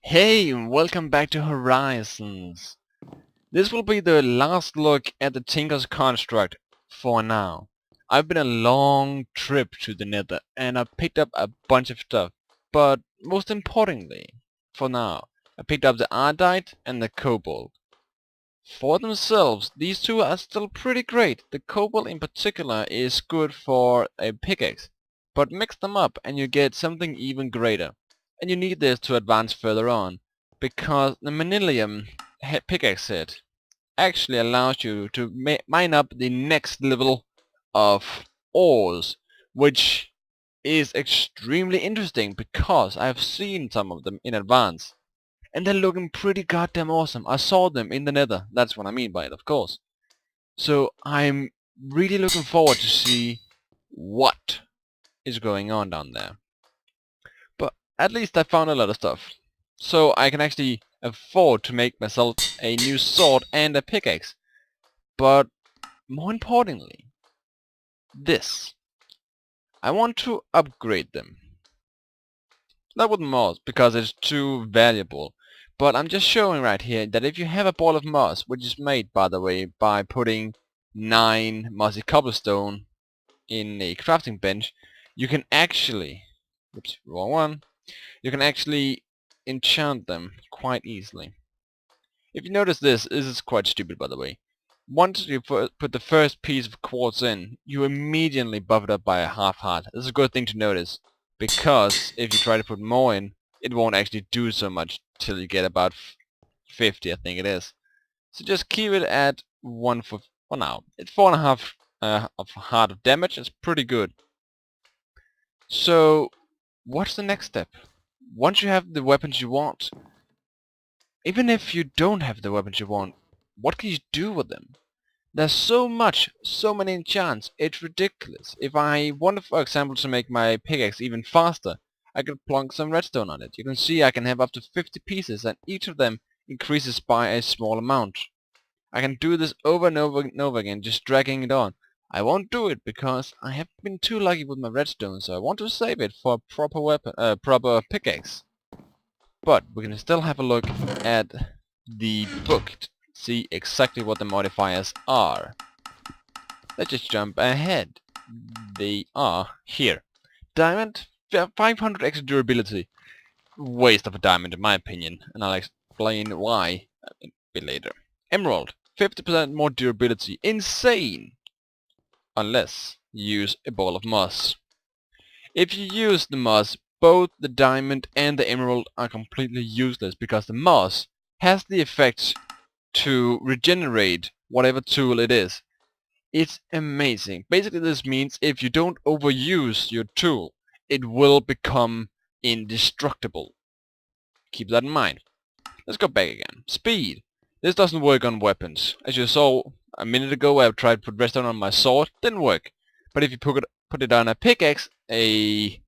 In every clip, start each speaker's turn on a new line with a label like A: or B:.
A: Hey, and welcome back to Horizons. This will be the last look at the Tinker's Construct for now. I've been a long trip to the Nether and I picked up a bunch of stuff, but most importantly, for now, I picked up the Ardite and the Cobalt. For themselves, these two are still pretty great. The Cobalt in particular is good for a pickaxe, but mix them up and you get something even greater. And you need this to advance further on, because the Manilium pickaxe set actually allows you to mine up the next level of ores, which is extremely interesting because I've seen some of them in advance. And they're looking pretty goddamn awesome. I saw them in the Nether, that's what I mean by it, of course. So I'm really looking forward to see what is going on down there. But at least I found a lot of stuff. So I can actually afford to make myself a new sword and a pickaxe. But more importantly, this. I want to upgrade them. Not with moss, because it's too valuable. But I'm just showing right here that if you have a ball of moss, which is made, by the way, by putting 9 mossy cobblestone in a crafting bench, you can actually... Oops, wrong one. You can actually enchant them quite easily. If you notice this is quite stupid, by the way. Once you put the first piece of quartz in, you immediately buff it up by a half heart. This is a good thing to notice, because if you try to put more in, it won't actually do so much till you get about 50, I think it is. So just keep it at 1 for now. It's 4.5 of heart of damage. It's pretty good. So what's the next step? Once you have the weapons you want, even if you don't have the weapons you want, what can you do with them? There's so many enchants, it's ridiculous. If I wanted, for example, to make my pickaxe even faster, I could plonk some redstone on it. You can see I can have up to 50 pieces, and each of them increases by a small amount. I can do this over and over and over again, just dragging it on. I won't do it because I have been too lucky with my redstone, so I want to save it for a proper weapon, proper pickaxe. But we can still have a look at the book to see exactly what the modifiers are. Let's just jump ahead. They are here. Diamond, 500 extra durability. Waste of a diamond in my opinion, and I'll explain why a bit later. Emerald, 50% more durability. Insane! Unless you use a ball of moss. If you use the moss, both the diamond and the emerald are completely useless because the moss has the effect to regenerate whatever tool it is. It's amazing. Basically this means if you don't overuse your tool, it will become indestructible. Keep that in mind. Let's go back again. Speed. This doesn't work on weapons. As you saw a minute ago, I tried to put redstone on my sword, didn't work. But if you put it on a pickaxe, a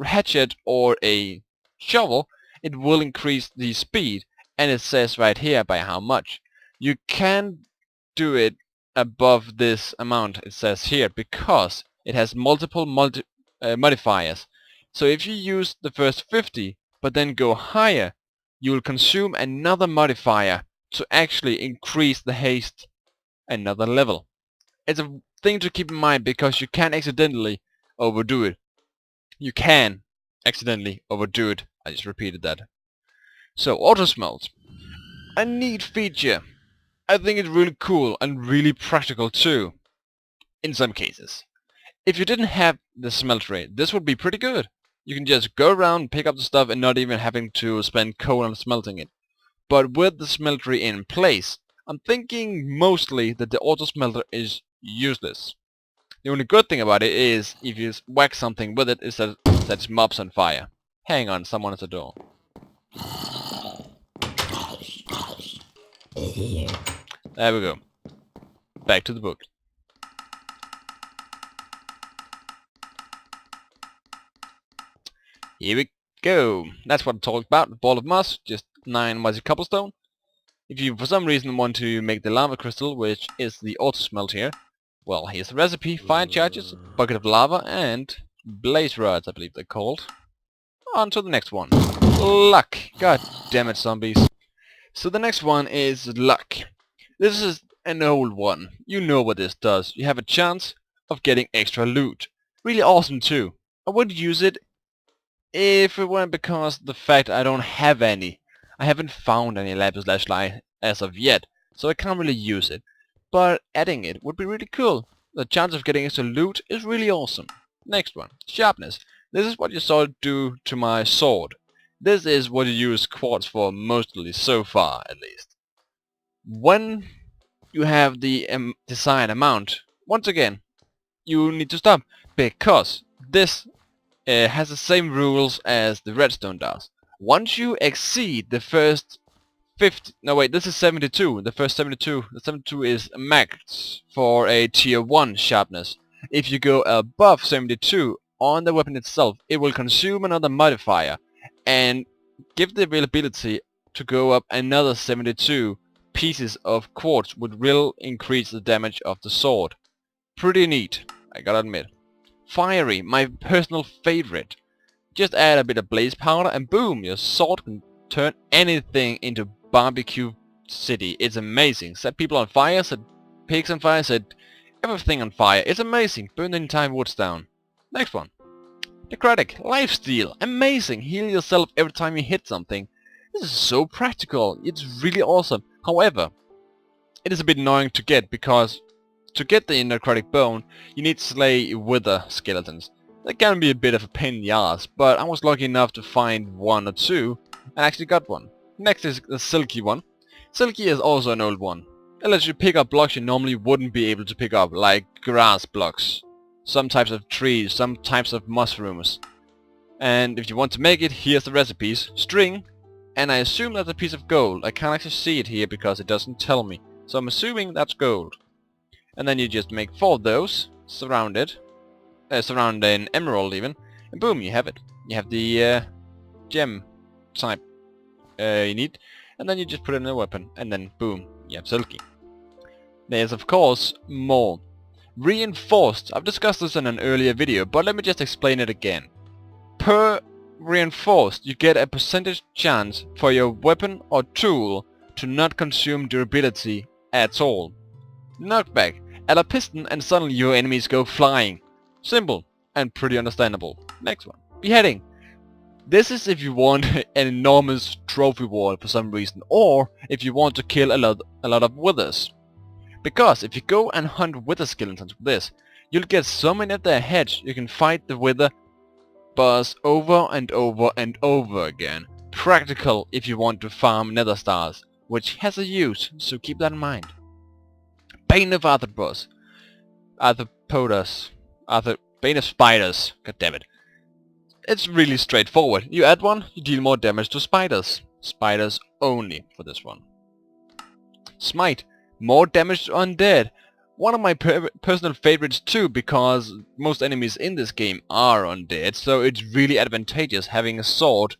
A: hatchet or a shovel, it will increase the speed, and it says right here by how much. You can do it above this amount, it says here, because it has multiple modifiers. So if you use the first 50 but then go higher, you will consume another modifier to actually increase the haste another level. It's a thing to keep in mind because you can accidentally overdo it. You can accidentally overdo it. I just repeated that. So, auto smelt. A neat feature. I think it's really cool and really practical too. In some cases. If you didn't have the smelt rate, this would be pretty good. You can just go around, pick up the stuff and not even having to spend coal on smelting it. But with the smeltery in place, I'm thinking mostly that the auto smelter is useless. The only good thing about it is, if you whack something with it, is that it sets mobs on fire. Hang on, someone at the door. There we go. Back to the book. Here we go. That's what I talked about. The ball of moss, just 9 mossy cobblestone. If you for some reason want to make the lava crystal, which is the auto smelt here, well, here's the recipe. Fire charges, bucket of lava, and blaze rods, I believe they're called. On to the next one. luck. God damn it, zombies. So the next one is luck. This is an old one. You know what this does. You have a chance of getting extra loot. Really awesome too. I would use it if it weren't because the fact I don't have any. I haven't found any lapis lazuli as of yet, so I can't really use it. But adding it would be really cool. The chance of getting extra loot is really awesome. Next one, sharpness. This is what you saw it do to my sword. This is what you use quartz for mostly, so far at least. When you have the desired amount, once again, you need to stop, because this has the same rules as the redstone does. Once you exceed the first 50... No wait, this is 72. The first 72. The 72 is max for a tier 1 sharpness. If you go above 72 on the weapon itself, it will consume another modifier and give the availability to go up another 72 pieces of quartz, which will increase the damage of the sword. Pretty neat, I gotta admit. Fiery, my personal favorite. Just add a bit of blaze powder and boom, your sword can turn anything into barbecue city. It's amazing. Set people on fire, set pigs on fire, set everything on fire. It's amazing. Burn the entire woods down. Next one. Necrotic Lifesteal. Amazing. Heal yourself every time you hit something. This is so practical. It's really awesome. However, it is a bit annoying to get, because to get the necrotic bone, you need to slay wither skeletons. That can be a bit of a pain in the ass, but I was lucky enough to find one or two, and actually got one. Next is the silky one. Silky is also an old one. It lets you pick up blocks you normally wouldn't be able to pick up, like grass blocks, some types of trees, some types of mushrooms. And if you want to make it, here's the recipes. String, and I assume that's a piece of gold. I can't actually see it here because it doesn't tell me, so I'm assuming that's gold. And then you just make 4 of those, surround an emerald even, and boom, you have it. You have the gem type you need, and then you just put it in a weapon, and then boom, you have silky. There's of course more. Reinforced. I've discussed this in an earlier video, but let me just explain it again. Per reinforced, you get a percentage chance for your weapon or tool to not consume durability at all. Knockback. Add a piston and suddenly your enemies go flying. Simple and pretty understandable. Next one. Beheading. This is if you want an enormous trophy wall for some reason, or if you want to kill a lot of withers. Because if you go and hunt wither skeletons with this, you'll get so many of their heads you can fight the wither boss over and over and over again. Practical if you want to farm nether stars, which has a use, so keep that in mind. Bane of Arthropods. Bane of Spiders. God damn it. It's really straightforward. You add one, you deal more damage to spiders. Spiders only for this one. Smite. More damage to undead. One of my personal favorites too, because most enemies in this game are undead, so it's really advantageous having a sword,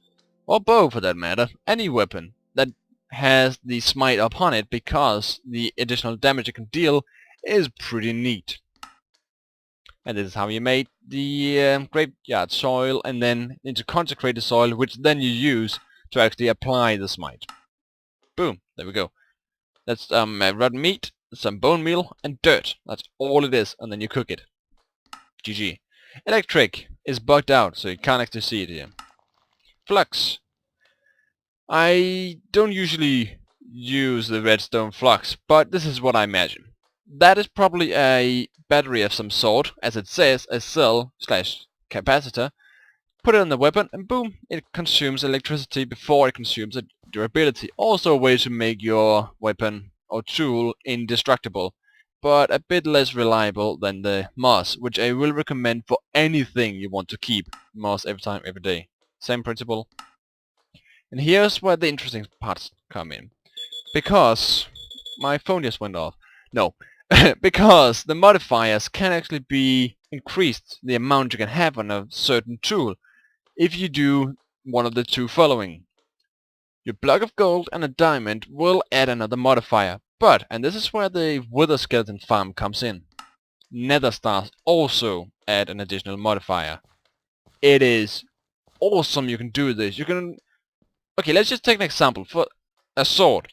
A: or bow for that matter, any weapon that has the smite upon it, because the additional damage it can deal is pretty neat. And this is how you made the graveyard soil, and then into consecrated soil, which then you use to actually apply the smite. Boom, there we go. That's rotten meat, some bone meal, and dirt. That's all it is, and then you cook it. GG. Electric is bugged out, so you can't actually see it here. Flux. I don't usually use the redstone flux, but this is what I imagine. That is probably a battery of some sort, as it says, a cell/capacitor. Put it on the weapon, and boom, it consumes electricity before it consumes durability. Also a way to make your weapon or tool indestructible, but a bit less reliable than the moss, which I will recommend for anything you want to keep moss every time, every day. Same principle. And here's where the interesting parts come in. Because my phone just went off. No. Because the modifiers can actually be increased, the amount you can have on a certain tool, if you do one of the two following. Your block of gold and a diamond will add another modifier, but, and this is where the wither skeleton farm comes in, nether stars also add an additional modifier. It is awesome you can do this. You can Okay, let's just take an example. For a sword,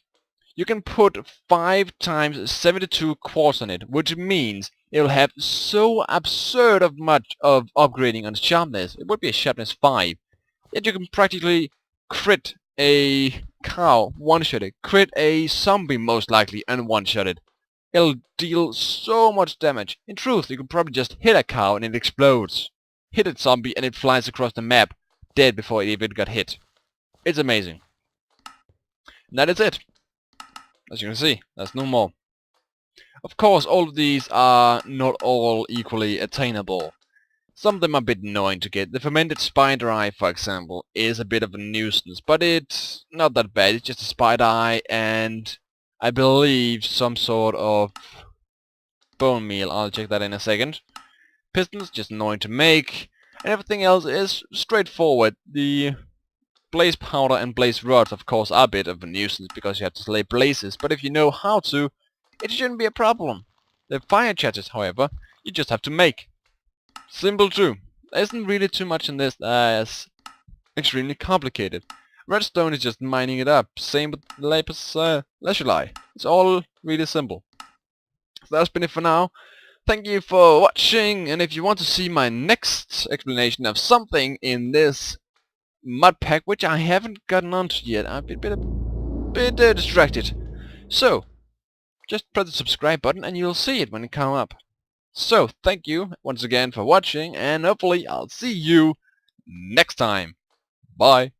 A: you can put 5 times 72 quartz on it, which means it will have so absurd of much of upgrading on sharpness. It would be a sharpness 5. Yet you can practically crit a cow, one-shot it, crit a zombie most likely, and one-shot it. It'll deal so much damage. In truth, you could probably just hit a cow and it explodes. Hit a zombie and it flies across the map, dead before it even got hit. It's amazing. And that is it. As you can see, there's no more. Of course, all of these are not all equally attainable. Some of them are a bit annoying to get. The fermented spider eye, for example, is a bit of a nuisance, but it's not that bad. It's just a spider eye and I believe some sort of bone meal. I'll check that in a second. Pistons, just annoying to make, and everything else is straightforward. The blaze powder and blaze rods, of course, are a bit of a nuisance because you have to slay blazes, but if you know how to, it shouldn't be a problem. The fire charges, however, you just have to make. Simple too. There isn't really too much in this that's extremely complicated. Redstone is just mining it up. Same with lapis lazuli. It's all really simple. So that's been it for now. Thank you for watching, and if you want to see my next explanation of something in this mud pack, which I haven't gotten onto yet, I've been a bit distracted. So, just press the subscribe button and you'll see it when it comes up. So, thank you once again for watching, and hopefully I'll see you next time. Bye.